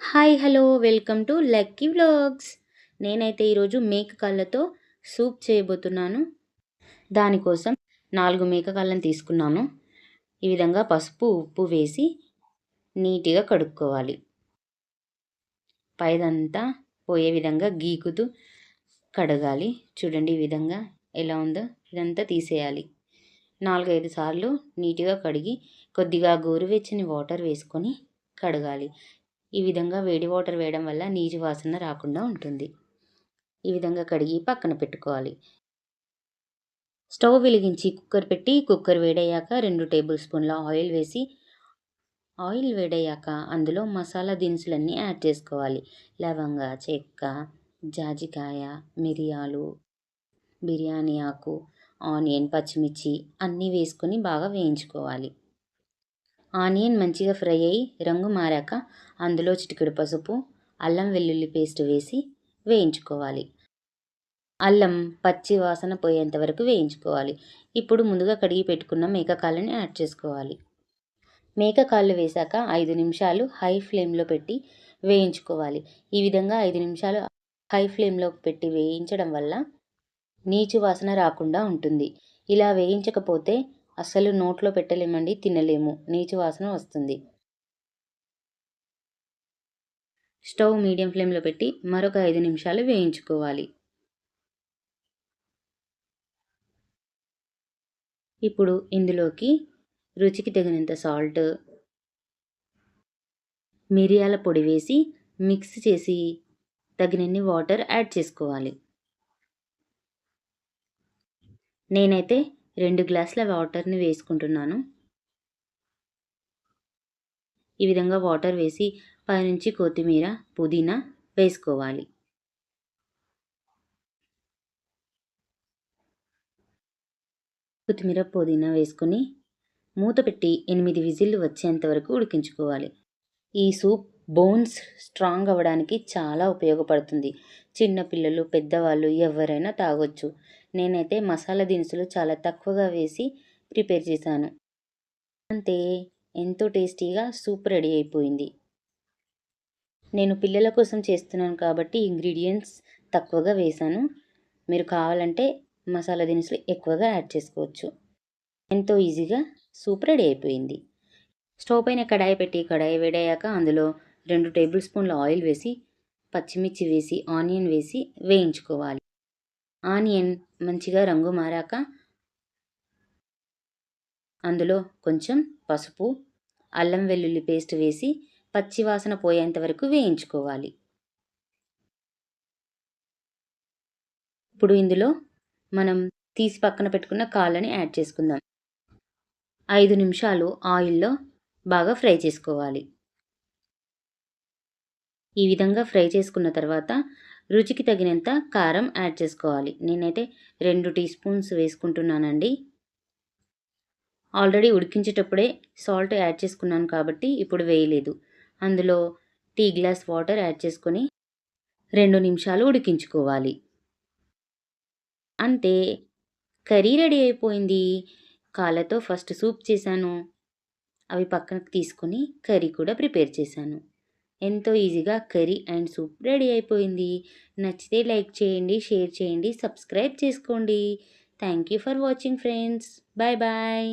Hi hello welcome to lucky vlogs. నేనైతే ఈరోజు మేక కాళ్ళతో సూప్ చేయబోతున్నాను. దానికోసం 4 మేక కాళ్ళని తీసుకున్నాను. ఈ విధంగా పసుపు ఉప్పు వేసి నీట్గా కడుక్కోవాలి. పైదంతా పోయే విధంగా గీకుతూ కడగాలి. చూడండి ఈ విధంగా ఎలా ఉందో ఇదంతా తీసేయాలి. 4-5 సార్లు నీట్గా కడిగి కొద్దిగా గోరువెచ్చని వాటర్ వేసుకొని కడగాలి. ఈ విధంగా వేడి వాటర్ వేయడం వల్ల నీచు వాసన రాకుండా ఉంటుంది. ఈ విధంగా కడిగి పక్కన పెట్టుకోవాలి. స్టవ్ వెలిగించి కుక్కర్ పెట్టి కుక్కర్ వేడయ్యాక 2 టేబుల్ స్పూన్ల ఆయిల్ వేసి ఆయిల్ వేడయ్యాక అందులో మసాలా దినుసులన్నీ యాడ్ చేసుకోవాలి. లవంగ, చెక్క, జాజికాయ, మిరియాలు, బిర్యానీ ఆకు, ఆనియన్, పచ్చిమిర్చి అన్నీ వేసుకొని బాగా వేయించుకోవాలి. ఆనియన్ మంచిగా ఫ్రై అయ్యి రంగు మారాక అందులో చిటికెడు పసుపు, అల్లం వెల్లుల్లి పేస్ట్ వేసి వేయించుకోవాలి. అల్లం పచ్చి వాసన పోయేంత వరకు వేయించుకోవాలి. ఇప్పుడు ముందుగా కడిగి పెట్టుకున్న మేకకాళ్ళని యాడ్ చేసుకోవాలి. మేకకాళ్ళు వేశాక 5 నిమిషాలు హై ఫ్లేమ్లో పెట్టి వేయించుకోవాలి. ఈ విధంగా 5 నిమిషాలు హై ఫ్లేమ్లో పెట్టి వేయించడం వల్ల నీచు వాసన రాకుండా ఉంటుంది. ఇలా వేయించకపోతే అస్సలు నోట్లో పెట్టలేమండి, తినలేము, నీచు వాసన వస్తుంది. స్టవ్ మీడియం ఫ్లేమ్లో పెట్టి మరొక 5 నిమిషాలు వేయించుకోవాలి. ఇప్పుడు ఇందులోకి రుచికి తగినంత సాల్ట్, మిరియాల పొడి వేసి మిక్స్ చేసి తగినన్ని వాటర్ యాడ్ చేసుకోవాలి. నేనైతే 2 గ్లాసుల వాటర్ని వేసుకుంటున్నాను. ఈ విధంగా వాటర్ వేసి పైనుంచి కొత్తిమీర, పుదీనా వేసుకోవాలి. కొత్తిమీర, పుదీనా వేసుకొని మూత పెట్టి 8 విజిల్లు వచ్చేంత వరకు ఉడికించుకోవాలి. ఈ సూప్ బోన్స్ స్ట్రాంగ్ అవ్వడానికి చాలా ఉపయోగపడుతుంది. చిన్నపిల్లలు, పెద్దవాళ్ళు ఎవరైనా తాగొచ్చు. నేనైతే మసాలా దినుసులు చాలా తక్కువగా వేసి ప్రిపేర్ చేశాను. అంతే, ఎంతో టేస్టీగా సూప్ రెడీ అయిపోయింది. నేను పిల్లల కోసం చేస్తున్నాను కాబట్టి ఇంగ్రీడియంట్స్ తక్కువగా వేశాను. మీరు కావాలంటే మసాలా దినుసులు ఎక్కువగా యాడ్ చేసుకోవచ్చు. ఎంతో ఈజీగా సూప్ రెడీ అయిపోయింది. స్టవ్ పైన కడాయి పెట్టి కడాయి వేడయ్యాక అందులో 2 టేబుల్ స్పూన్ల ఆయిల్ వేసి పచ్చిమిర్చి వేసి ఆనియన్ వేసి వేయించుకోవాలి. ఆనియన్ మంచిగా రంగు మారాక అందులో కొంచెం పసుపు, అల్లం వెల్లుల్లి పేస్ట్ వేసి పచ్చివాసన పోయేంత వరకు వేయించుకోవాలి. ఇప్పుడు ఇందులో మనం తీసి పక్కన పెట్టుకున్న కాళ్ళని యాడ్ చేసుకుందాం. 5 నిమిషాలు ఆయిల్లో బాగా ఫ్రై చేసుకోవాలి. ఈ విధంగా ఫ్రై చేసుకున్న తర్వాత రుచికి తగినంత కారం యాడ్ చేసుకోవాలి. నేనైతే 2 టీ స్పూన్స్ వేసుకుంటున్నానండి. ఆల్రెడీ ఉడికించేటప్పుడే సాల్ట్ యాడ్ చేసుకున్నాను కాబట్టి ఇప్పుడు వేయలేదు. అందులో టీ గ్లాస్ వాటర్ యాడ్ చేసుకొని 2 నిమిషాలు ఉడికించుకోవాలి. అంతే, కర్రీ రెడీ అయిపోయింది. కాళ్ళతో ఫస్ట్ సూప్ చేశాను, అవి పక్కనకు తీసుకొని కర్రీ కూడా ప్రిపేర్ చేశాను. ఎంతో ఈజీగా కర్రీ అండ్ సూప్ రెడీ అయిపోయింది. నచ్చితే లైక్ చేయండి, షేర్ చేయండి, సబ్స్క్రైబ్ చేసుకోండి. Thank you for watching friends. Bye bye.